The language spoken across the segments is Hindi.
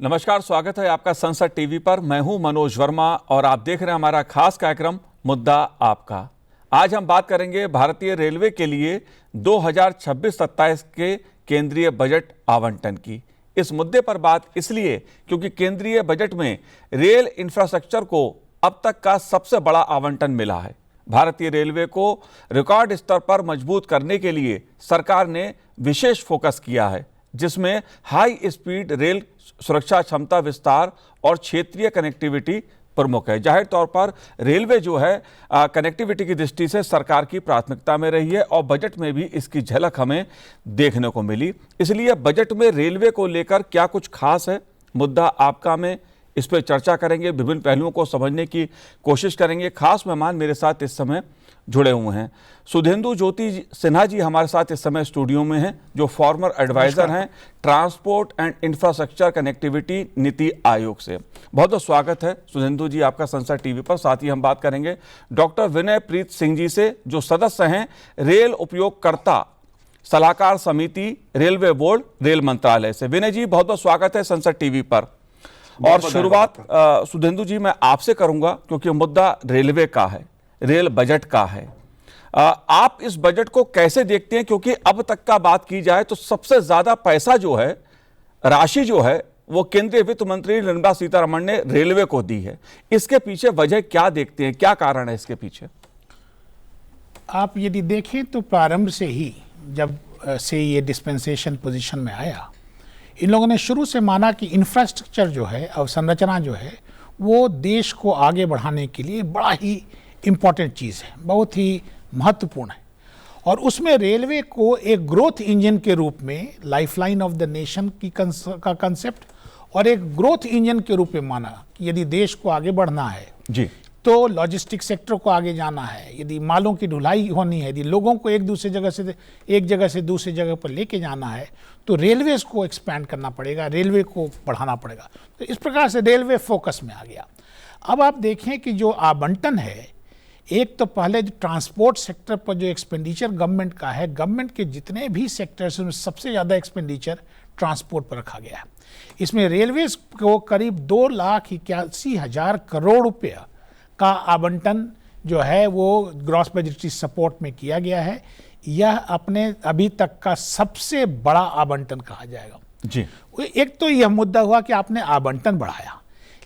नमस्कार, स्वागत है आपका संसद टीवी पर। मैं हूं मनोज वर्मा और आप देख रहे हैं हमारा खास कार्यक्रम मुद्दा आपका। आज हम बात करेंगे भारतीय रेलवे के लिए 2026-27 के केंद्रीय बजट आवंटन की। इस मुद्दे पर बात इसलिए क्योंकि केंद्रीय बजट में रेल इंफ्रास्ट्रक्चर को अब तक का सबसे बड़ा आवंटन मिला है। भारतीय रेलवे को रिकॉर्ड स्तर पर मजबूत करने के लिए सरकार ने विशेष फोकस किया है, जिसमें हाई स्पीड रेल सुरक्षा क्षमता विस्तार और क्षेत्रीय कनेक्टिविटी प्रमुख है। जाहिर तौर पर रेलवे जो है कनेक्टिविटी की दृष्टि से सरकार की प्राथमिकता में रही है और बजट में भी इसकी झलक हमें देखने को मिली। इसलिए बजट में रेलवे को लेकर क्या कुछ खास है, मुद्दा आपका में इस पर चर्चा करेंगे, विभिन्न पहलुओं को समझने की कोशिश करेंगे। खास मेहमान मेरे साथ इस समय जुड़े हुए हैं। सुधेंदु ज्योति सिन्हा जी हमारे साथ इस समय स्टूडियो में हैं, जो फॉर्मर एडवाइजर हैं transport and infrastructure connectivity NITI Aayog से। बहुत बहुत स्वागत है सुधेंदु जी आपका संसद टीवी पर। साथ ही हम बात करेंगे डॉक्टर विनय प्रीत सिंह जी से, जो सदस्य हैं रेल उपयोगकर्ता सलाहकार समिति, रेलवे बोर्ड, रेल मंत्रालय से। विनय जी बहुत बहुत स्वागत है संसद टीवी पर। और शुरुआत सुधेंदु जी मैं आपसे करूंगा क्योंकि मुद्दा रेलवे का है, रेल बजट का है। आप इस बजट को कैसे देखते हैं? क्योंकि अब तक का बात की जाए तो सबसे ज्यादा पैसा जो है, राशि जो है, वो केंद्रीय वित्त मंत्री निर्मला सीतारमण ने रेलवे को दी है। इसके पीछे वजह क्या देखते हैं, क्या कारण है इसके पीछे? आप यदि देखें तो प्रारंभ से ही जब से ये डिस्पेंसेशन पोजीशन में आया, इन लोगों ने शुरू से माना कि इंफ्रास्ट्रक्चर जो है, अवसंरचना जो है, वो देश को आगे बढ़ाने के लिए बड़ा ही इम्पॉर्टेंट चीज़ है, बहुत ही महत्वपूर्ण है। और उसमें रेलवे को एक ग्रोथ इंजन के रूप में, लाइफलाइन ऑफ द नेशन का कंसेप्ट, और एक ग्रोथ इंजन के रूप में माना कि यदि देश को आगे बढ़ना है जी, तो लॉजिस्टिक सेक्टर को आगे जाना है, यदि मालों की ढुलाई होनी है, यदि लोगों को एक जगह से दूसरी जगह पर लेके जाना है, तो रेलवेज को एक्सपैंड करना पड़ेगा, रेलवे को बढ़ाना पड़ेगा। तो इस प्रकार से रेलवे फोकस में आ गया। अब आप देखें कि जो आवंटन है, एक तो पहले जो ट्रांसपोर्ट सेक्टर पर जो एक्सपेंडिचर गवर्नमेंट का है, गवर्नमेंट के जितने भी सेक्टर्स में सबसे ज़्यादा एक्सपेंडिचर ट्रांसपोर्ट पर रखा गया है। इसमें रेलवेज को करीब 2,81,000 करोड़ रुपया का आवंटन जो है वो ग्रॉस बजटरी सपोर्ट में किया गया है। यह अपने अभी तक का सबसे बड़ा आवंटन कहा जाएगा जी। एक तो यह मुद्दा हुआ कि आपने आवंटन बढ़ाया,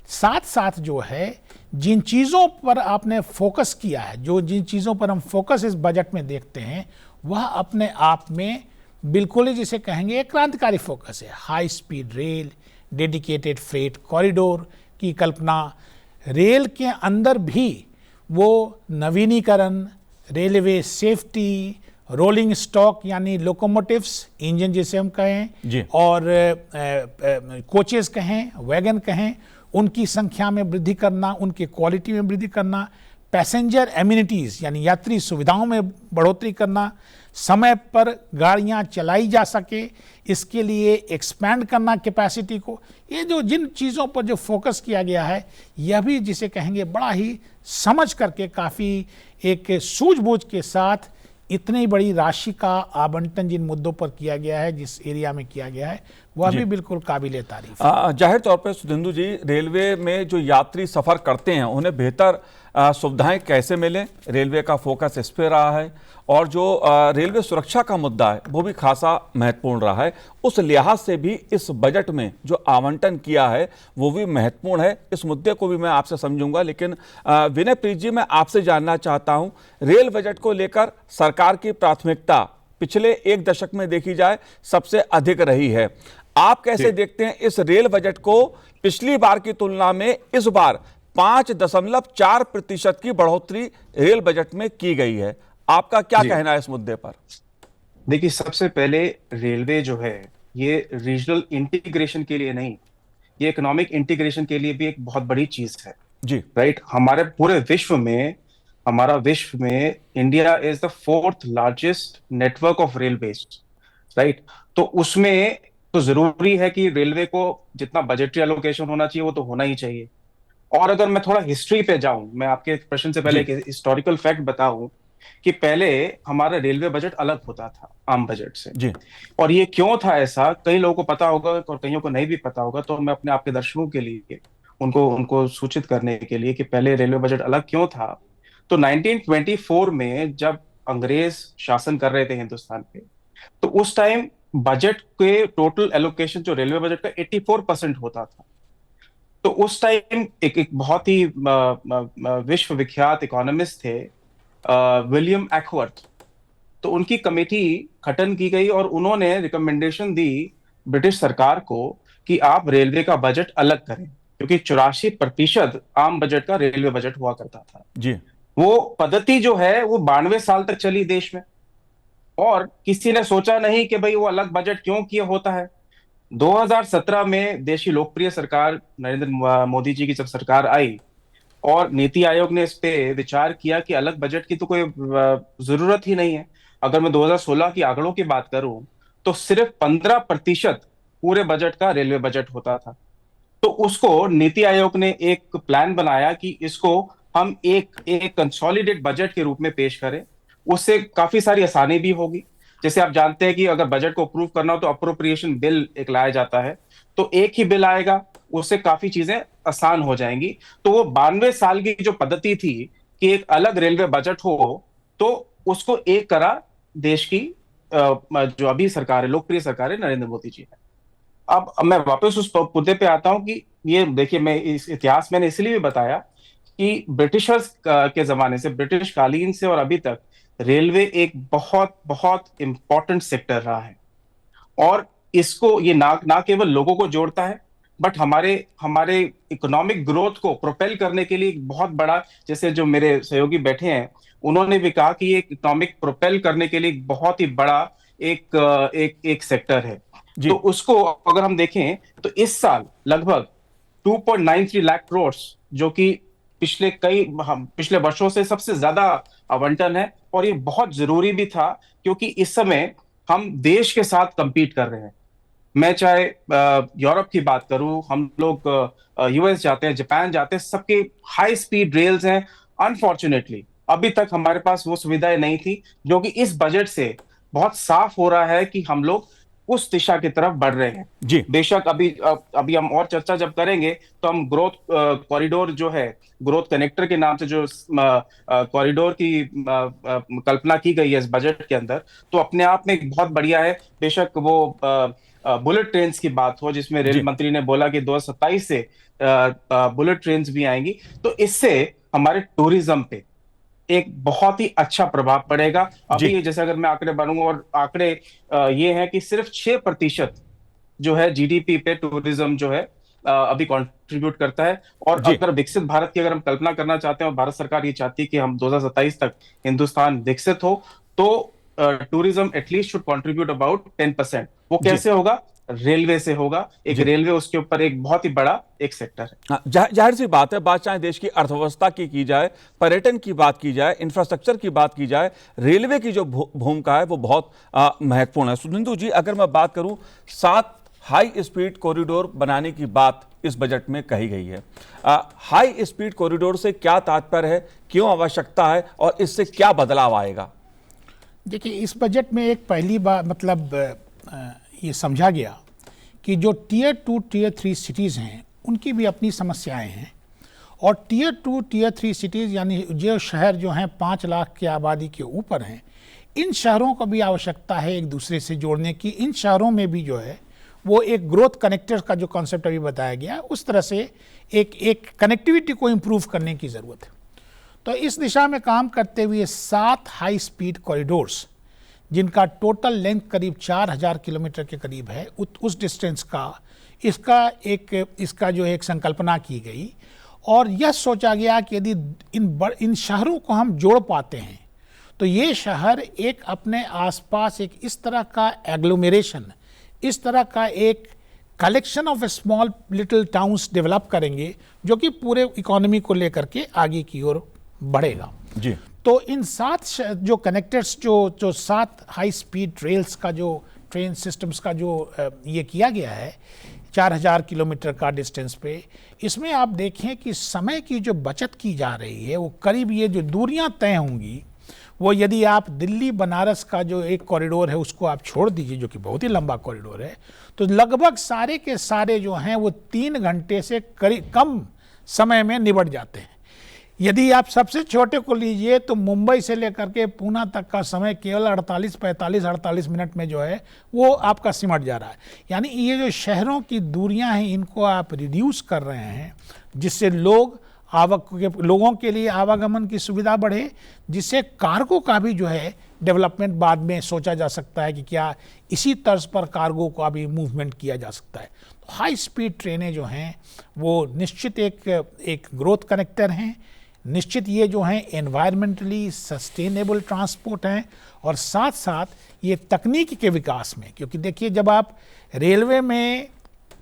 साथ साथ जो है जिन चीज़ों पर आपने फोकस किया है, जिन चीज़ों पर हम फोकस इस बजट में देखते हैं, वह अपने आप में बिल्कुल ही जिसे कहेंगे एक क्रांतिकारी फोकस है। High speed rail, dedicated freight corridor की कल्पना, रेल के अंदर भी वो नवीनीकरण, रेलवे सेफ्टी, रोलिंग स्टॉक यानी लोकोमोटिव्स, इंजन जिसे हम कहें, और कोचेस कहें, वैगन कहें, उनकी संख्या में वृद्धि करना, उनके क्वालिटी में वृद्धि करना, पैसेंजर एमिनिटीज़ यानी यात्री सुविधाओं में बढ़ोतरी करना, समय पर गाड़ियां चलाई जा सके, इसके लिए एक्सपैंड करना कैपेसिटी को। ये जो जिन चीज़ों पर जो फोकस किया गया है, यह भी जिसे कहेंगे बड़ा ही समझ करके, काफ़ी एक सूझबूझ के साथ इतनी बड़ी राशि का आवंटन जिन मुद्दों पर किया गया है, जिस एरिया में किया गया है, वह भी बिल्कुल काबिले तारीफ है। जाहिर तौर पर सुधेंदु जी, रेलवे में जो यात्री सफ़र करते हैं उन्हें बेहतर सुविधाएं कैसे मिलें, रेलवे का फोकस इस पे रहा है। और जो रेलवे सुरक्षा का मुद्दा है वो भी खासा महत्वपूर्ण रहा है। उस लिहाज से भी इस बजट में जो आवंटन किया है वो भी महत्वपूर्ण है। इस मुद्दे को भी मैं आपसे समझूंगा, लेकिन विनय प्रीत जी, मैं आपसे जानना चाहता हूं, रेल बजट को लेकर सरकार की प्राथमिकता पिछले एक दशक में देखी जाए सबसे अधिक रही है। आप कैसे देखते हैं इस रेल बजट को? पिछली बार की तुलना में इस बार 5.4% की बढ़ोतरी रेल बजट में की गई है। आपका क्या कहना है इस मुद्दे पर? देखिए, सबसे पहले रेलवे जो है ये रीजनल इंटीग्रेशन के लिए नहीं, ये इकोनॉमिक इंटीग्रेशन के लिए भी एक बहुत बड़ी चीज है जी। राइट। हमारे पूरे विश्व में India is the 4th largest network of railways right. तो उसमें तो जरूरी है कि रेलवे को जितना बजटरी एलोकेशन होना चाहिए वो तो होना ही चाहिए। और अगर मैं थोड़ा हिस्ट्री पे जाऊं, मैं आपके प्रश्न से पहले एक हिस्टोरिकल फैक्ट बताऊं कि पहले हमारा रेलवे बजट अलग होता था आम बजट से। जी और ये क्यों था ऐसा, कई लोगों को पता होगा और कईयों को नहीं भी पता होगा, तो मैं अपने आपके दर्शकों के लिए उनको उनको सूचित करने के लिए कि पहले रेलवे बजट अलग क्यों था। तो 1924 में जब अंग्रेज शासन कर रहे थे हिंदुस्तान पे, तो उस टाइम बजट के टोटल एलोकेशन जो रेलवे बजट का 84% होता था। तो उस टाइम एक बहुत ही विश्व विख्यात इकोनॉमिस्ट थे, विलियम एक्वर्थ। तो उनकी कमेटी गठन की गई और उन्होंने रिकमेंडेशन दी ब्रिटिश सरकार को कि आप रेलवे का बजट अलग करें, क्योंकि 84% आम बजट का रेलवे बजट हुआ करता था। जी वो पद्धति जो है वो 92 साल तक चली देश में, और किसी ने सोचा नहीं कि भाई वो अलग बजट क्यों किया होता है। 2017 में देश की लोकप्रिय सरकार नरेंद्र मोदी जी की जब सरकार आई और नीति आयोग ने इस पे विचार किया कि अलग बजट की तो कोई जरूरत ही नहीं है। अगर मैं 2016 की आंकड़ों की बात करूं तो सिर्फ 15% पूरे बजट का रेलवे बजट होता था। तो उसको नीति आयोग ने एक प्लान बनाया कि इसको हम एक एक कंसोलिडेट बजट के रूप में पेश करें। उससे काफी सारी आसानी भी होगी। जैसे आप जानते हैं कि अगर बजट को अप्रूव करना हो तो अप्रोप्रिएशन बिल एक लाया जाता है, तो एक ही बिल आएगा, उससे काफी चीजें आसान हो जाएंगी। तो वो 92 साल की जो पद्धति थी कि एक अलग रेलवे बजट हो, तो उसको एक करा देश की जो अभी सरकार है, लोकप्रिय सरकार है, नरेंद्र मोदी जी है। अब मैं वापस उस मुद्दे पे आता हूं कि ये देखिए, मैं इस इतिहास मैंने इसलिए भी बताया कि ब्रिटिशर्स के जमाने से, ब्रिटिश कालीन से और अभी तक रेलवे एक बहुत बहुत इंपॉर्टेंट सेक्टर रहा है। और इसको ये ना ना केवल लोगों को जोड़ता है, बट हमारे हमारे इकोनॉमिक ग्रोथ को प्रोपेल करने के लिए एक बहुत बड़ा, जैसे जो मेरे सहयोगी बैठे हैं उन्होंने भी कहा कि ये इकोनॉमिक प्रोपेल करने के लिए एक बहुत ही बड़ा एक सेक्टर है। जी तो उसको अगर हम देखें तो इस साल लगभग 2.93 लाख करोड़, जो कि पिछले वर्षों से सबसे ज्यादा आवंटन है। और ये बहुत जरूरी भी था, क्योंकि इस समय हम देश के साथ compete कर रहे हैं। मैं चाहे यूरोप की बात करूं, हम लोग यूएस जाते हैं, जापान जाते हैं, सबके हाई स्पीड रेल्स हैं। अनफॉर्चुनेटली अभी तक हमारे पास वो सुविधाएं नहीं थी, जो कि इस बजट से बहुत साफ हो रहा है कि हम लोग उस दिशा की तरफ बढ़ रहे हैं। जी बेशक अभी हम और चर्चा जब करेंगे तो हम ग्रोथ कॉरिडोर जो है, ग्रोथ कनेक्टर के नाम से जो कॉरिडोर की कल्पना की गई है इस बजट के अंदर, तो अपने आप में एक बहुत बढ़िया है। बेशक वो बुलेट ट्रेन की बात हो, जिसमें रेल जी मंत्री ने बोला कि 2027 से बुलेट ट्रेन भी आएंगी, तो इससे हमारे टूरिज्म पे एक बहुत ही अच्छा प्रभाव पड़ेगा। जी अभी जैसे अगर मैं आंकड़े बनूंगा, और आंकड़े ये हैं कि सिर्फ 6% जो है जीडीपी पे टूरिज्म जो है अभी कंट्रीब्यूट करता है। और जी अगर विकसित भारत की अगर हम कल्पना करना चाहते हैं और भारत सरकार ये चाहती है कि हम 2027 तक हिंदुस्तान विकसित हो, तो tourism at least should contribute about 10%। वो जी कैसे होगा? रेलवे से होगा। एक जी रेलवे उसके ऊपर एक बहुत ही बड़ा एक सेक्टर है। हाँ, जाहिर सी बात है, बात चाहे देश की अर्थव्यवस्था की जाए, पर्यटन की बात की जाए, इंफ्रास्ट्रक्चर की बात की जाए, रेलवे की जो भूमिका है वो बहुत महत्वपूर्ण है। सुनिंदु जी, अगर मैं बात करूं, 7 हाई स्पीड कॉरिडोर बनाने की बात इस बजट में कही गई है। हाई स्पीड कॉरिडोर से क्या तात्पर्य है, क्यों आवश्यकता है और इससे क्या बदलाव आएगा? देखिए, इस बजट में एक पहली बार मतलब ये समझा गया कि जो टीयर 2 टीयर 3 सिटीज़ हैं उनकी भी अपनी समस्याएं हैं, और टीयर 2 टीयर 3 सिटीज़ यानी जो शहर जो हैं 5 लाख की आबादी के ऊपर हैं, इन शहरों को भी आवश्यकता है एक दूसरे से जोड़ने की। इन शहरों में भी जो है वो एक ग्रोथ कनेक्टर का जो कॉन्सेप्ट अभी बताया गया, उस तरह से एक कनेक्टिविटी को इम्प्रूव करने की ज़रूरत है। तो इस दिशा में काम करते हुए 7 हाई स्पीड कॉरिडोर्स, जिनका टोटल लेंथ करीब 4000 किलोमीटर के करीब है, उस डिस्टेंस का इसका जो एक संकल्पना की गई। और यह सोचा गया कि यदि इन शहरों को हम जोड़ पाते हैं तो ये शहर एक अपने आसपास एक इस तरह का एग्लोमेरेशन, इस तरह का एक collection of small little towns develop करेंगे, जो कि पूरे इकोनॉमी को लेकर के आगे की ओर बढ़ेगा। जी तो इन 7 जो कनेक्टर्स, जो 7 हाई स्पीड रेल्स का, जो ट्रेन सिस्टम्स का जो ये किया गया है 4000 किलोमीटर का डिस्टेंस पे, इसमें आप देखें कि समय की जो बचत की जा रही है वो करीब, ये जो दूरियां तय होंगी वो यदि आप दिल्ली बनारस का जो एक कॉरिडोर है उसको आप छोड़ दीजिए, जो कि बहुत ही लंबा कॉरिडोर है, तो लगभग सारे के सारे जो हैं वो 3 घंटे से करीब कम समय में निबट जाते हैं। यदि आप सबसे छोटे को लीजिए तो मुंबई से लेकर के पूना तक का समय केवल 48 मिनट में जो है वो आपका सिमट जा रहा है। यानी ये जो शहरों की दूरियां हैं इनको आप रिड्यूस कर रहे हैं, जिससे लोगों के लिए आवागमन की सुविधा बढ़े, जिससे कार्गो का भी जो है डेवलपमेंट बाद में सोचा जा सकता है कि क्या इसी तर्ज पर कार्गो का भी मूवमेंट किया जा सकता है। तो हाई स्पीड ट्रेनें जो हैं वो निश्चित एक ग्रोथ कनेक्टर हैं, निश्चित ये जो हैं एनवायरमेंटली सस्टेनेबल ट्रांसपोर्ट हैं, और साथ साथ ये तकनीक के विकास में, क्योंकि देखिए जब आप रेलवे में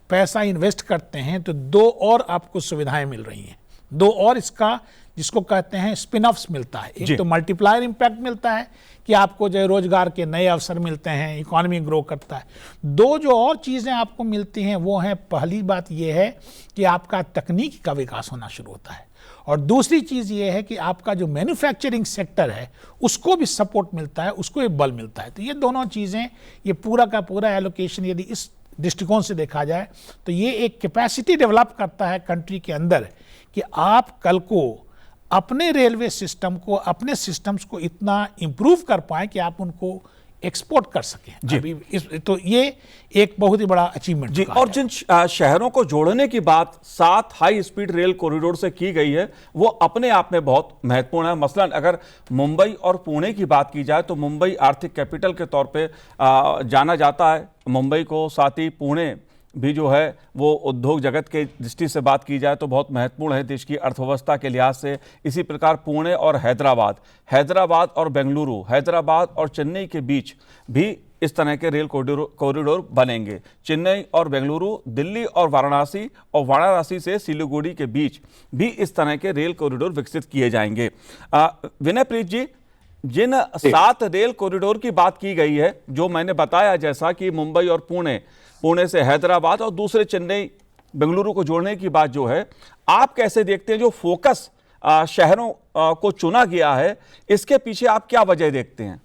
पैसा इन्वेस्ट करते हैं तो 2 और आपको सुविधाएं मिल रही हैं, 2 और इसका जिसको कहते हैं स्पिन ऑफ्स मिलता है। एक तो मल्टीप्लायर इम्पैक्ट मिलता है कि आपको जो रोजगार के नए अवसर मिलते हैं, इकोनॉमी ग्रो करता है। 2 जो और चीज़ें आपको मिलती हैं वो हैं, पहली बात ये है कि आपका तकनीक का विकास होना शुरू होता है, और दूसरी चीज़ ये है कि आपका जो मैन्युफैक्चरिंग सेक्टर है उसको भी सपोर्ट मिलता है, उसको भी बल मिलता है। तो ये दोनों चीज़ें, ये पूरा का पूरा एलोकेशन यदि इस दृष्टिकोण से देखा जाए तो ये एक कैपेसिटी डेवलप करता है कंट्री के अंदर कि आप कल को अपने रेलवे सिस्टम को, अपने सिस्टम्स को इतना इम्प्रूव कर पाएं कि आप उनको एक्सपोर्ट कर सकें। अभी तो ये एक बहुत ही बड़ा अचीवमेंट जी। और जिन शहरों को जोड़ने की बात 7 हाई स्पीड रेल कॉरिडोर से की गई है वो अपने आप में बहुत महत्वपूर्ण है। मसलन अगर मुंबई और पुणे की बात की जाए तो मुंबई आर्थिक कैपिटल के तौर पे जाना जाता है मुंबई को, साथ ही पुणे भी जो है वो उद्योग जगत के दृष्टि से बात की जाए तो बहुत महत्वपूर्ण है देश की अर्थव्यवस्था के लिहाज से। इसी प्रकार पुणे और हैदराबाद और बेंगलुरु, हैदराबाद और चेन्नई के बीच भी इस तरह के रेल कॉरिडोर बनेंगे। चेन्नई और बेंगलुरु, दिल्ली और वाराणसी से सिलीगुड़ी के बीच भी इस तरह के रेल कॉरिडोर विकसित किए जाएंगे। विनयप्रीत जी, जिन 7 रेल कॉरिडोर की बात की गई है, जो मैंने बताया जैसा कि मुंबई और पुणे से हैदराबाद और दूसरे चेन्नई बेंगलुरु को जोड़ने की बात जो है, आप कैसे देखते हैं जो फोकस शहरों को चुना गया है, इसके पीछे आप क्या वजह देखते हैं?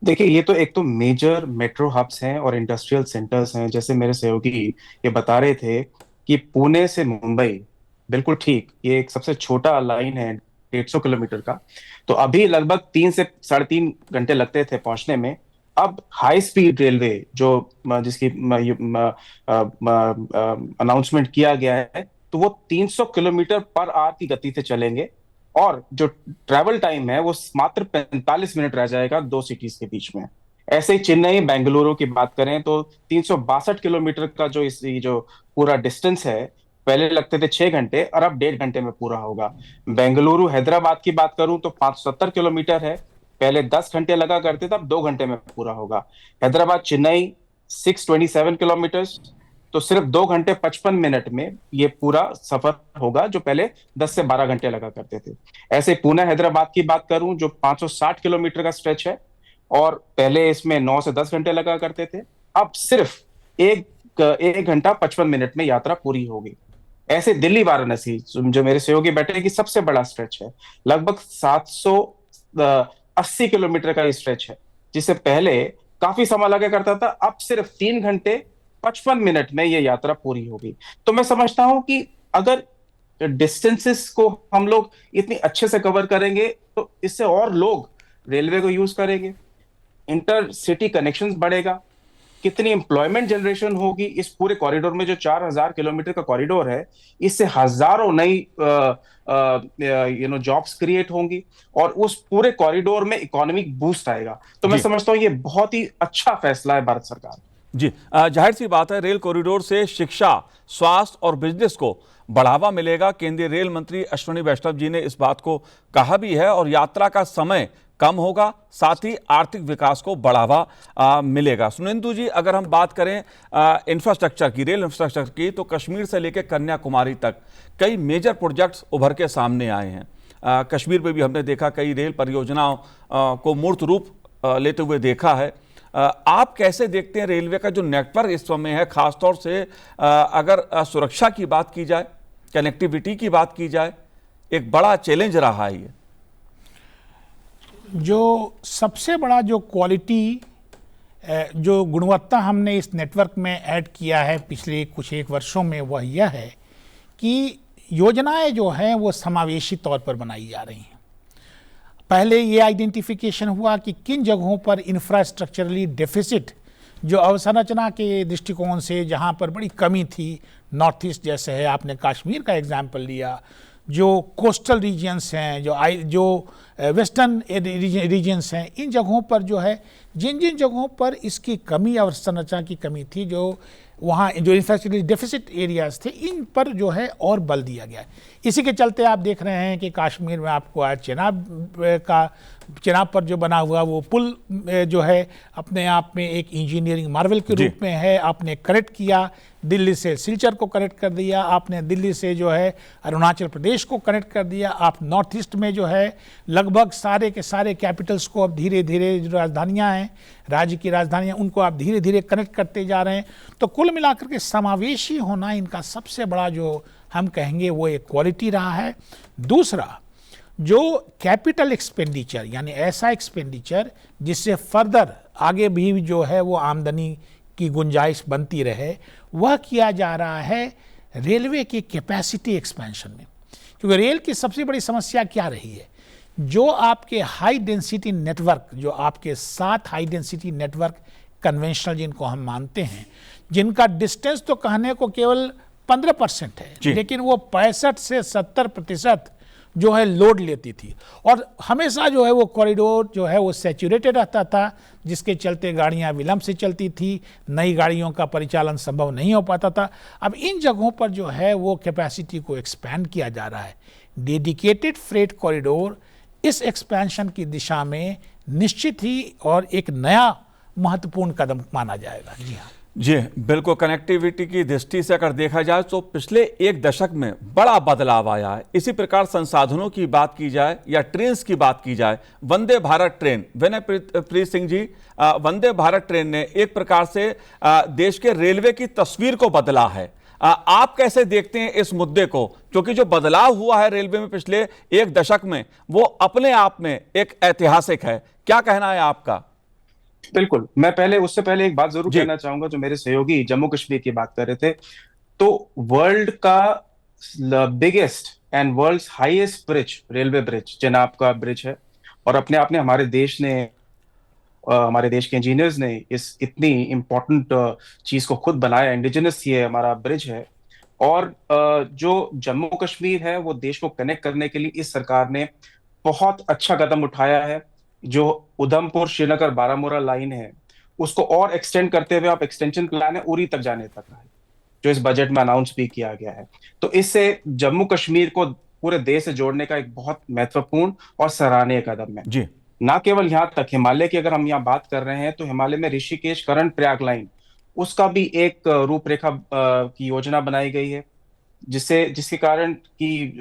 देखिए, ये तो एक तो मेजर मेट्रो हब्स हैं और इंडस्ट्रियल सेंटर्स हैं। जैसे मेरे सहयोगी ये बता रहे थे कि पुणे से मुंबई, बिल्कुल ठीक, ये एक सबसे छोटा लाइन है 150 किलोमीटर का, तो अभी लगभग 3 से 3.5 घंटे लगते थे पहुंचने में। अब हाई स्पीड रेलवे जिसकी अनाउंसमेंट किया गया है, तो वो 300 किलोमीटर पर आवर की गति से चलेंगे, और जो ट्रैवल टाइम है वो मात्र 45 मिनट रह जाएगा 2 सिटीज के बीच में। ऐसे ही चेन्नई बेंगलुरु की बात करें तो 362 किलोमीटर का जो पूरा डिस्टेंस है, पहले लगते थे 6 घंटे और अब 1.5 घंटे में पूरा होगा। बेंगलुरु हैदराबाद की बात करूं तो 570 किलोमीटर है, पहले 10 घंटे लगा करते थे, अब 2 घंटे में पूरा होगा। हैदराबाद चेन्नई 627 किलोमीटर, तो सिर्फ 2 घंटे 55 मिनट में ये पूरा सफर होगा, जो पहले 10 से 12 घंटे लगा करते थे। ऐसे पुणे हैदराबाद की बात करूं जो 560 किलोमीटर का स्ट्रेच है, और पहले इसमें 9 से 10 घंटे लगा करते थे, अब सिर्फ 1 घंटा 55 मिनट में यात्रा पूरी होगी। ऐसे दिल्ली वाराणसी, जो मेरे सहयोगी बैठे, की सबसे बड़ा स्ट्रेच है, लगभग 780 किलोमीटर का स्ट्रेच है, जिससे पहले काफी समय लगा करता था, अब सिर्फ 3 घंटे 55 मिनट में ये यात्रा पूरी होगी। तो मैं समझता हूं कि अगर डिस्टेंसेस को हम लोग इतनी अच्छे से कवर करेंगे तो इससे और लोग रेलवे को यूज करेंगे, इंटर सिटी कनेक्शंस बढ़ेगा, कितनी एम्प्लॉयमेंट जनरेशन होगी। इस पूरे कॉरिडोर में जो 4000 किलोमीटर का कॉरिडोर है, इससे हजारों नई जॉब्स क्रिएट होंगी, और उस पूरे कॉरिडोर में इकोनॉमिक बूस्ट आएगा। तो मैं समझता हूं ये बहुत ही अच्छा फैसला है भारत सरकार। जी, जाहिर सी बात है रेल कॉरिडोर से शिक्षा, स्वास्थ्य और बिजनेस को बढ़ावा मिलेगा। केंद्रीय रेल मंत्री अश्विनी वैष्णव जी ने इस बात को कहा भी है, और यात्रा का समय कम होगा, साथ ही आर्थिक विकास को बढ़ावा मिलेगा। सुनेंदु जी, अगर हम बात करें इंफ्रास्ट्रक्चर की, रेल इंफ्रास्ट्रक्चर की, तो कश्मीर से लेकर कन्याकुमारी तक कई मेजर प्रोजेक्ट्स उभर के सामने आए हैं। कश्मीर में भी हमने देखा कई रेल परियोजनाओं को मूर्त रूप लेते हुए देखा है। आप कैसे देखते हैं रेलवे का जो नेटवर्क इस समय है, खासतौर से अगर सुरक्षा की बात की जाए, कनेक्टिविटी की बात की जाए, एक बड़ा चैलेंज रहा है ये। जो सबसे बड़ा जो क्वालिटी जो गुणवत्ता हमने इस नेटवर्क में ऐड किया है पिछले कुछ एक वर्षों में, वह यह है कि योजनाएं जो हैं वो समावेशी तौर पर बनाई जा रही हैं। पहले ये आइडेंटिफिकेशन हुआ कि किन जगहों पर इंफ्रास्ट्रक्चरली डेफिसिट, जो अवसंरचना के दृष्टिकोण से जहाँ पर बड़ी कमी थी, नॉर्थ ईस्ट जैसे है, आपने कश्मीर का एग्जाम्पल लिया, जो कोस्टल रीजन्स हैं, जो वेस्टर्न रीजन्स हैं, इन जगहों पर जो है जिन जिन जगहों पर इसकी कमी, अवसंरचना की कमी थी, जो वहाँ जो इंफ्रास्ट्रक्चर डेफिसिट एरियाज थे, इन पर जो है और बल दिया गया है। इसी के चलते आप देख रहे हैं कि कश्मीर में आपको आज चेनाब पर जो बना हुआ वो पुल जो है अपने आप में एक इंजीनियरिंग मार्वल के रूप में है। आपने कनेक्ट किया, दिल्ली से सिलचर को कनेक्ट कर दिया, आपने दिल्ली से जो है अरुणाचल प्रदेश को कनेक्ट कर दिया, आप नॉर्थ ईस्ट में जो है लगभग सारे के सारे कैपिटल्स को अब धीरे धीरे, जो राजधानियाँ हैं, राज्य की राजधानियाँ, उनको आप धीरे धीरे कनेक्ट करते जा रहे हैं। तो कुल मिलाकर के समावेशी होना इनका सबसे बड़ा जो हम कहेंगे वो एक क्वालिटी रहा है। दूसरा, जो कैपिटल एक्सपेंडिचर, यानी ऐसा एक्सपेंडिचर जिससे फर्दर आगे भी जो है वो आमदनी की गुंजाइश बनती रहे, वह किया जा रहा है रेलवे की कैपेसिटी एक्सपेंशन में। क्योंकि रेल की सबसे बड़ी समस्या क्या रही है, जो आपके हाई डेंसिटी नेटवर्क, जो आपके 7 हाई डेंसिटी नेटवर्क कन्वेंशनल जिनको हम मानते हैं, जिनका डिस्टेंस तो कहने को केवल 15% है, लेकिन वो 65 से 70% जो है लोड लेती थी, और हमेशा जो है वो कॉरिडोर जो है वो सैचुरेटेड रहता था, जिसके चलते गाड़ियां विलंब से चलती थी, नई गाड़ियों का परिचालन संभव नहीं हो पाता था। अब इन जगहों पर जो है वो कैपेसिटी को एक्सपैंड किया जा रहा है। डेडिकेटेड फ्रेट कॉरिडोर इस एक्सपेंशन की दिशा में निश्चित ही और एक नया महत्वपूर्ण कदम माना जाएगा। जी हाँ जी बिल्कुल। कनेक्टिविटी की दृष्टि से अगर देखा जाए तो पिछले एक दशक में बड़ा बदलाव आया है। इसी प्रकार संसाधनों की बात की जाए या ट्रेन की बात की जाए, वंदे भारत ट्रेन, विनय प्रीत सिंह जी, वंदे भारत ट्रेन ने एक प्रकार से देश के रेलवे की तस्वीर को बदला है। आप कैसे देखते हैं इस मुद्दे को, क्योंकि जो बदलाव हुआ है रेलवे में पिछले एक दशक में वो अपने आप में एक ऐतिहासिक है। क्या कहना है आपका? बिल्कुल, मैं उससे पहले एक बात जरूर कहना चाहूंगा। जो मेरे सहयोगी जम्मू कश्मीर की बात कर रहे थे, तो वर्ल्ड का biggest and world's highest bridge, railway bridge, Chenab का ब्रिज है, और अपने आप ने हमारे देश के इंजीनियर्स ने इस इतनी इंपॉर्टेंट चीज को खुद बनाया। इंडिजिनस ये हमारा ब्रिज है, और जो जम्मू कश्मीर है वो देश को कनेक्ट करने के लिए इस सरकार ने बहुत अच्छा कदम उठाया है। जो उधमपुर श्रीनगर बारामूला लाइन है उसको और एक्सटेंड करते हुए आप एक्सटेंशन प्लान है उरी तक जाने तक है, जो इस बजट में अनाउंस भी किया गया है। तो इससे जम्मू कश्मीर को पूरे देश से जोड़ने का एक बहुत महत्वपूर्ण और सराहनीय कदम है। जी, ना केवल यहाँ तक, हिमालय की अगर हम यहाँ बात कर रहे हैं तो हिमालय में ऋषिकेश करण प्रयाग लाइन, उसका भी एक रूपरेखा की योजना बनाई गई है, जिसके कारण कि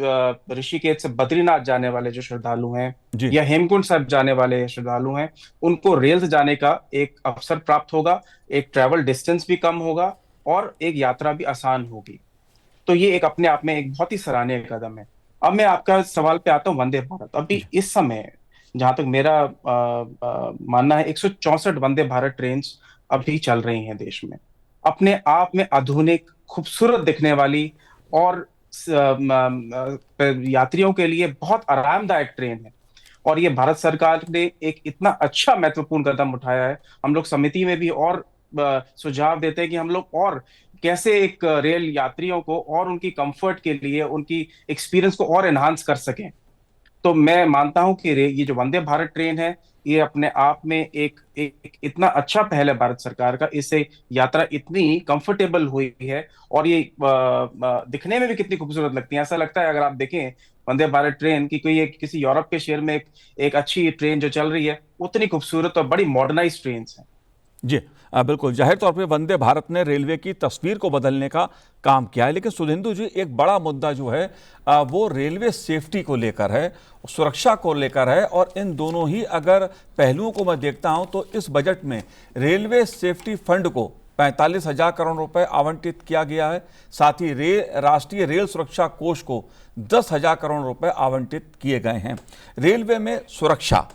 ऋषिकेश से बद्रीनाथ जाने वाले जो श्रद्धालु हैं या हेमकुंड साहिब जाने वाले श्रद्धालु हैं, उनको रेल से जाने का एक अवसर प्राप्त होगा, एक ट्रैवल डिस्टेंस भी कम होगा और एक यात्रा भी आसान होगी। तो ये एक अपने आप में एक बहुत ही सराहनीय कदम है। अब मैं आपका सवाल पे आता हूँ, वंदे भारत। अभी इस समय जहां तक मेरा मानना है 164 वंदे भारत ट्रेन अभी चल रही हैं देश में, अपने आप में आधुनिक, खूबसूरत दिखने वाली और यात्रियों के लिए बहुत आरामदायक ट्रेन है। और ये भारत सरकार ने एक इतना अच्छा महत्वपूर्ण कदम उठाया है। हम लोग समिति में भी और सुझाव देते हैं कि हम लोग और कैसे एक रेल यात्रियों को और उनकी कंफर्ट के लिए, उनकी एक्सपीरियंस को और एनहांस कर सकें। तो मैं मानता हूं कि ये जो वंदे भारत ट्रेन है, ये अपने आप में एक इतना अच्छा पहल है भारत सरकार का। इससे यात्रा इतनी कंफर्टेबल हुई है और ये दिखने में भी कितनी खूबसूरत लगती है। ऐसा लगता है अगर आप देखें वंदे भारत ट्रेन की कोई किसी यूरोप के शहर में एक अच्छी ट्रेन जो चल रही है, उतनी खूबसूरत और बड़ी मॉडर्नाइज ट्रेन है। जी बिल्कुल। जाहिर तौर पे वंदे भारत ने रेलवे की तस्वीर को बदलने का काम किया है, लेकिन सुधेंदु जी एक बड़ा मुद्दा जो है वो रेलवे सेफ्टी को लेकर है, सुरक्षा को लेकर है। और इन दोनों ही अगर पहलुओं को मैं देखता हूं तो इस बजट में रेलवे सेफ्टी फंड को 45,000 करोड़ रुपए आवंटित किया गया है। साथ ही राष्ट्रीय रेल सुरक्षा कोष को 10,000 करोड़ रुपए आवंटित किए गए हैं। रेलवे में सुरक्षा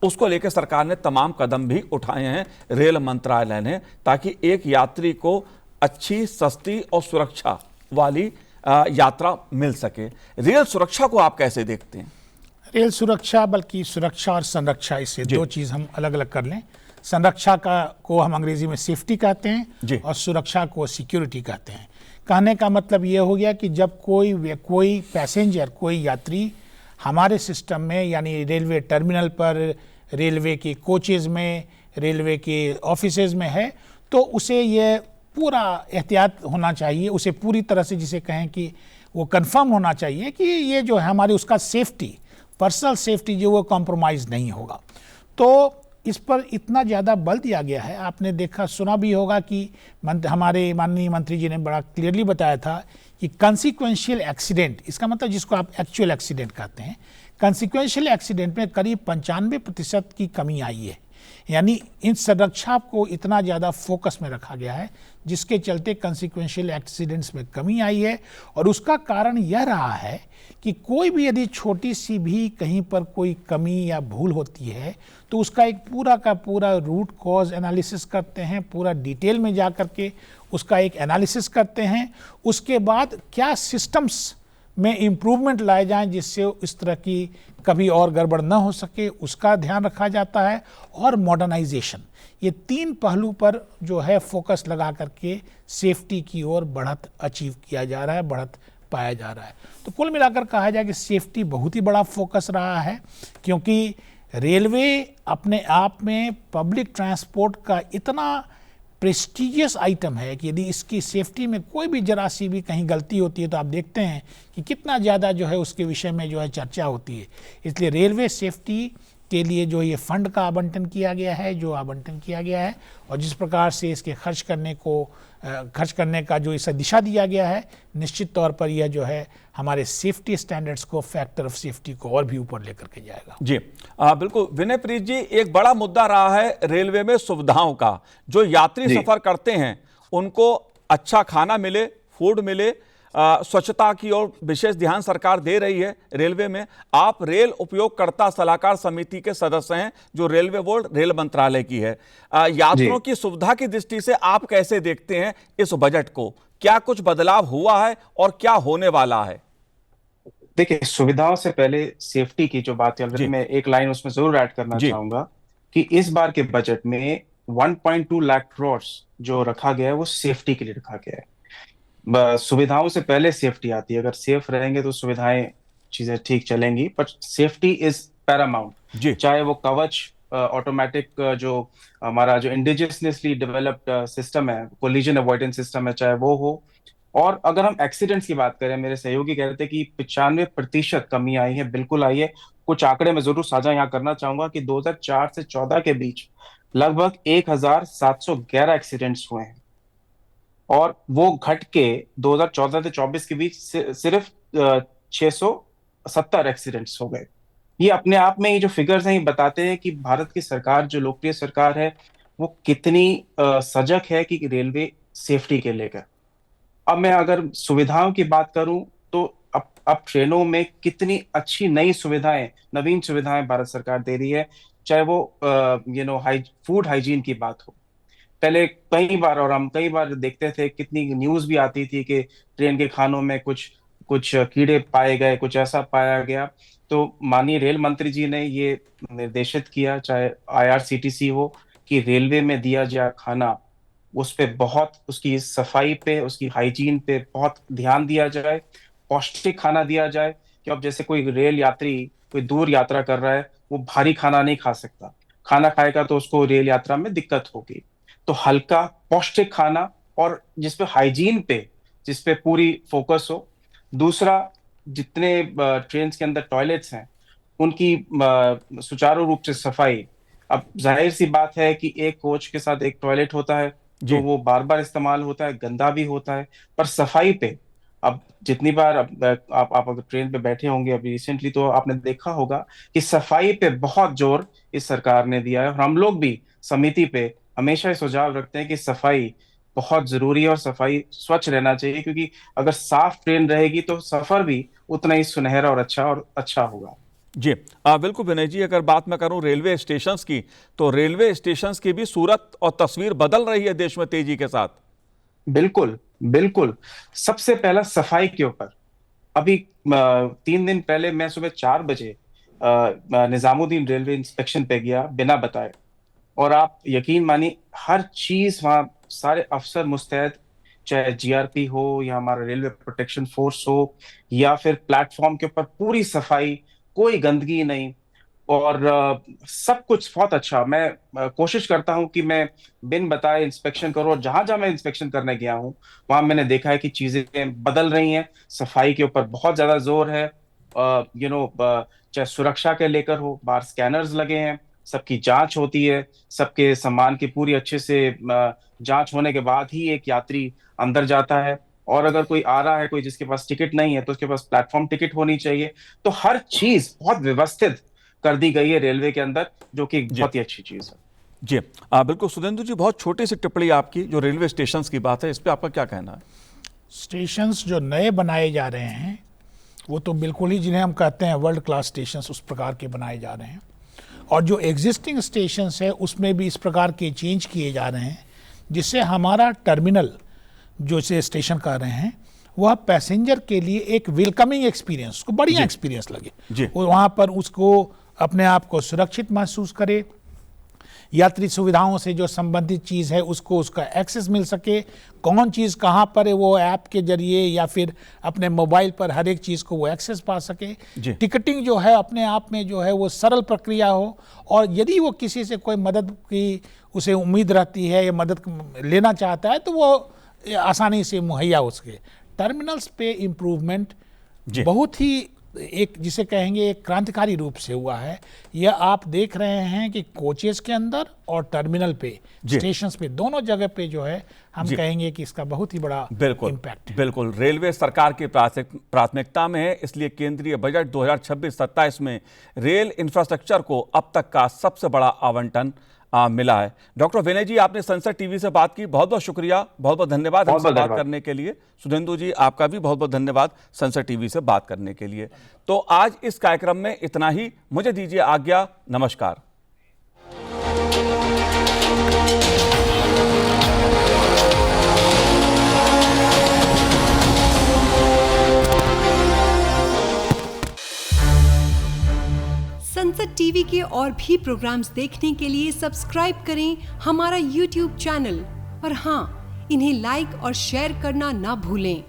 उसको लेकर सरकार ने तमाम कदम भी उठाए हैं रेल मंत्रालय ने, ताकि एक यात्री को अच्छी, सस्ती और सुरक्षा वाली यात्रा मिल सके। रेल सुरक्षा को आप कैसे देखते हैं? रेल सुरक्षा, बल्कि सुरक्षा और संरक्षा, इससे दो चीज़ हम अलग अलग कर लें। संरक्षा को हम अंग्रेजी में सेफ्टी कहते हैं और सुरक्षा को सिक्योरिटी कहते हैं। कहने का मतलब ये हो गया कि जब कोई पैसेंजर, कोई यात्री हमारे सिस्टम में, यानी रेलवे टर्मिनल पर, रेलवे के कोचेज़ में, रेलवे के ऑफिसेज़ में है, तो उसे ये पूरा एहतियात होना चाहिए, उसे पूरी तरह से, जिसे कहें कि वो कंफर्म होना चाहिए कि ये जो है हमारी उसका सेफ्टी, पर्सनल सेफ्टी जो वो कॉम्प्रोमाइज़ नहीं होगा। तो इस पर इतना ज़्यादा बल दिया गया है। आपने देखा, सुना भी होगा कि हमारे माननीय मंत्री जी ने बड़ा क्लियरली बताया था कि कंसिक्वेंशियल एक्सीडेंट, इसका मतलब जिसको आप एक्चुअल एक्सीडेंट कहते हैं, कंसिक्वेंशियल एक्सीडेंट में करीब 95% की कमी आई है। यानी इन संरक्षा को इतना ज़्यादा फोकस में रखा गया है, जिसके चलते कंसिक्वेंशियल एक्सीडेंट्स में कमी आई है। और उसका कारण यह रहा है कि कोई भी यदि छोटी सी भी कहीं पर कोई कमी या भूल होती है, तो उसका एक पूरा का पूरा रूट कॉज एनालिसिस करते हैं, पूरा डिटेल में जा कर के उसका एक एनालिसिस करते हैं। उसके बाद क्या सिस्टम्स में इम्प्रूवमेंट लाए जाएं जिससे इस तरह की कभी और गड़बड़ न हो सके, उसका ध्यान रखा जाता है। और मॉडर्नाइजेशन, ये 3 पहलू पर जो है फोकस लगा करके सेफ्टी की ओर बढ़त अचीव किया जा रहा है, बढ़त पाया जा रहा है। तो कुल मिलाकर कहा जाए कि सेफ्टी बहुत ही बड़ा फोकस रहा है, क्योंकि रेलवे अपने आप में पब्लिक ट्रांसपोर्ट का इतना प्रेस्टिजियस आइटम है कि यदि इसकी सेफ्टी में कोई भी जरा सी भी कहीं गलती होती है, तो आप देखते हैं कि कितना ज़्यादा जो है उसके विषय में जो है चर्चा होती है। इसलिए रेलवे सेफ्टी के लिए जो ये फंड का आवंटन किया गया है, और जिस प्रकार से इसके खर्च करने का जो इसे दिशा दिया गया है, निश्चित तौर पर यह जो है हमारे सेफ्टी स्टैंडर्ड्स को, फैक्टर ऑफ सेफ्टी को और भी ऊपर लेकर के जाएगा। जी बिल्कुल विनय प्रीत जी, एक बड़ा मुद्दा रहा है रेलवे में सुविधाओं का। जो यात्री सफर करते हैं उनको अच्छा खाना मिले, फूड मिले, स्वच्छता की ओर विशेष ध्यान सरकार दे रही है रेलवे में। आप रेल उपयोगकर्ता सलाहकार समिति के सदस्य हैं, जो रेलवे बोर्ड, रेल मंत्रालय की है। यात्रियों की सुविधा की दृष्टि से आप कैसे देखते हैं इस बजट को? क्या कुछ बदलाव हुआ है और क्या होने वाला है? देखिए, सुविधाओं से पहले सेफ्टी की जो बात है, मैं एक लाइन उसमें जरूर ऐड करना चाहूंगा कि इस बार के बजट में 1.2 लाख करोड़ जो रखा गया है वो सेफ्टी के लिए रखा गया है। सुविधाओं से पहले सेफ्टी आती है। अगर सेफ रहेंगे तो सुविधाएं, चीजें ठीक चलेंगी, पर सेफ्टी इज पैरामाउंट। चाहे वो कवच ऑटोमेटिक जो हमारा जो इंडिजिनियसली डेवलप्ड सिस्टम है, कोलिजन अवॉइडेंस सिस्टम है, चाहे वो हो। और अगर हम एक्सीडेंट्स की बात करें, मेरे सहयोगी कह रहे थे कि 95% कमी आई है, बिल्कुल आई है। कुछ आंकड़े मैं जरूर साझा यहाँ करना चाहूंगा कि 2004 से 14 के बीच लगभग 1711 एक्सीडेंट्स हुए हैं, और वो घट के 2014 से 24 के बीच सिर्फ 670 एक्सीडेंट्स हो गए। ये अपने आप में, ये जो फिगर्स हैं, ये बताते हैं कि भारत की सरकार, जो लोकप्रिय सरकार है, वो कितनी सजग है कि रेलवे सेफ्टी के लेकर। अब मैं अगर सुविधाओं की बात करूं तो अब ट्रेनों में कितनी अच्छी नई सुविधाएं, नवीन सुविधाएं भारत सरकार दे रही है। चाहे वो फूड हाइजीन की बात हो। पहले कई बार, और हम कई बार देखते थे, कितनी न्यूज भी आती थी कि ट्रेन के खानों में कुछ कीड़े पाए गए, कुछ ऐसा पाया गया। तो माननीय रेल मंत्री जी ने ये निर्देशित किया, चाहे आईआरसीटीसी हो, कि रेलवे में दिया जाए खाना, उस पे बहुत, उसकी सफाई पे, उसकी हाइजीन पे बहुत ध्यान दिया जाए, पौष्टिक खाना दिया जाए। कि अब जैसे कोई रेल यात्री कोई दूर यात्रा कर रहा है, वो भारी खाना नहीं खा सकता, खाना खाएगा तो उसको रेल यात्रा में दिक्कत होगी। तो हल्का पौष्टिक खाना, और जिसपे हाइजीन पे, जिसपे पूरी फोकस हो। दूसरा, जितने ट्रेन के अंदर टॉयलेट्स हैं उनकी सुचारू रूप से सफाई। अब जाहिर सी बात है कि एक कोच के साथ एक टॉयलेट होता है, तो वो बार बार इस्तेमाल होता है, गंदा भी होता है, पर सफाई पे अब जितनी बार आप अगर ट्रेन पे बैठे होंगे अभी रिसेंटली, तो आपने देखा होगा कि सफाई पे बहुत जोर इस सरकार ने दिया है। और हम लोग भी समिति पे हमेशा ये सुझाव रखते हैं कि सफाई बहुत जरूरी है, और सफाई स्वच्छ रहना चाहिए, क्योंकि अगर साफ ट्रेन रहेगी तो सफर भी उतना ही सुनहरा और अच्छा होगा। जी बिल्कुल विनय जी, अगर बात मैं करूं रेलवे स्टेशंस की, तो रेलवे स्टेशंस की भी सूरत और तस्वीर बदल रही है देश में तेजी के साथ। बिल्कुल, बिल्कुल। सबसे पहला सफाई के ऊपर। अभी 3 दिन पहले मैं सुबह 4 बजे निजामुद्दीन रेलवे इंस्पेक्शन पे गया बिना बताए। और आप यकीन मानिए, हर चीज वहाँ, सारे अफसर मुस्तैद, चाहे जीआरपी हो या हमारा रेलवे प्रोटेक्शन फोर्स हो, या फिर प्लेटफॉर्म के ऊपर पूरी सफाई, कोई गंदगी नहीं। और सब कुछ बहुत अच्छा। मैं कोशिश करता हूं कि मैं बिन बताए इंस्पेक्शन करूं, और जहां जहां मैं इंस्पेक्शन करने गया हूं वहां मैंने देखा है कि चीजें बदल रही हैं। सफाई के ऊपर बहुत ज्यादा जोर है। चाहे सुरक्षा के लेकर हो, बाहर स्कैनर्स लगे हैं, सबकी जांच होती है, सबके सामान की पूरी अच्छे से जांच होने के बाद ही एक यात्री अंदर जाता है। और अगर कोई आ रहा है, कोई जिसके पास टिकट नहीं है, तो उसके पास प्लेटफॉर्म टिकट होनी चाहिए। तो हर चीज बहुत व्यवस्थित कर दी गई है रेलवे के अंदर, जो कि जी बहुत ही अच्छी चीज है। जी बिल्कुल सुधेंदु जी, बहुत छोटी सी टिप्पणी आपकी, जो रेलवे स्टेशंस की बात है, इस पे आपका क्या कहना है? स्टेशंस जो नए बनाए जा रहे हैं वो तो बिल्कुल ही, जिन्हें हम कहते हैं वर्ल्ड क्लास स्टेशंस, उस प्रकार के बनाए जा रहे हैं। और जो एग्जिस्टिंग स्टेशंस है उसमें भी इस प्रकार के चेंज किए जा रहे हैं, जिससे हमारा टर्मिनल जो से स्टेशन कर रहे हैं वह पैसेंजर के लिए एक वेलकमिंग एक्सपीरियंस, उसको बढ़िया एक्सपीरियंस लगे। जी। वो वहाँ पर उसको अपने आप को सुरक्षित महसूस करे, यात्री सुविधाओं से जो संबंधित चीज़ है उसको उसका एक्सेस मिल सके, कौन चीज़ कहाँ पर है वो ऐप के जरिए या फिर अपने मोबाइल पर हर एक चीज़ को वो एक्सेस पा सके। टिकटिंग जो है अपने आप में जो है वो सरल प्रक्रिया हो, और यदि वो किसी से कोई मदद की उसे उम्मीद रहती है या मदद लेना चाहता है तो वो आसानी से मुहैया हो सके। टर्मिनल्स पे इम्प्रूवमेंट बहुत ही एक, जिसे कहेंगे, एक क्रांतिकारी रूप से हुआ है। यह आप देख रहे हैं कि कोचेस के अंदर और टर्मिनल पे, स्टेशंस पे, दोनों जगह पे जो है हम कहेंगे कि इसका बहुत ही बड़ा इम्पैक्ट है। बिल्कुल रेलवे सरकार की प्राथमिकता में है, इसलिए केंद्रीय बजट 2026-27 में रेल इंफ्रास्ट्रक्चर को अब तक का सबसे बड़ा आवंटन मिला है। डॉक्टर विनय जी, आपने संसद टीवी से बात की, बहुत बहुत शुक्रिया, बहुत बहुत धन्यवाद हमसे बात करने के लिए। सुधेंदु जी, आपका भी बहुत बहुत धन्यवाद संसद टीवी से बात करने के लिए। तो आज इस कार्यक्रम में इतना ही, मुझे दीजिए आज्ञा, नमस्कार। संसद टीवी के और भी प्रोग्राम्स देखने के लिए सब्सक्राइब करें हमारा YouTube चैनल, और हाँ, इन्हें लाइक और शेयर करना ना भूलें।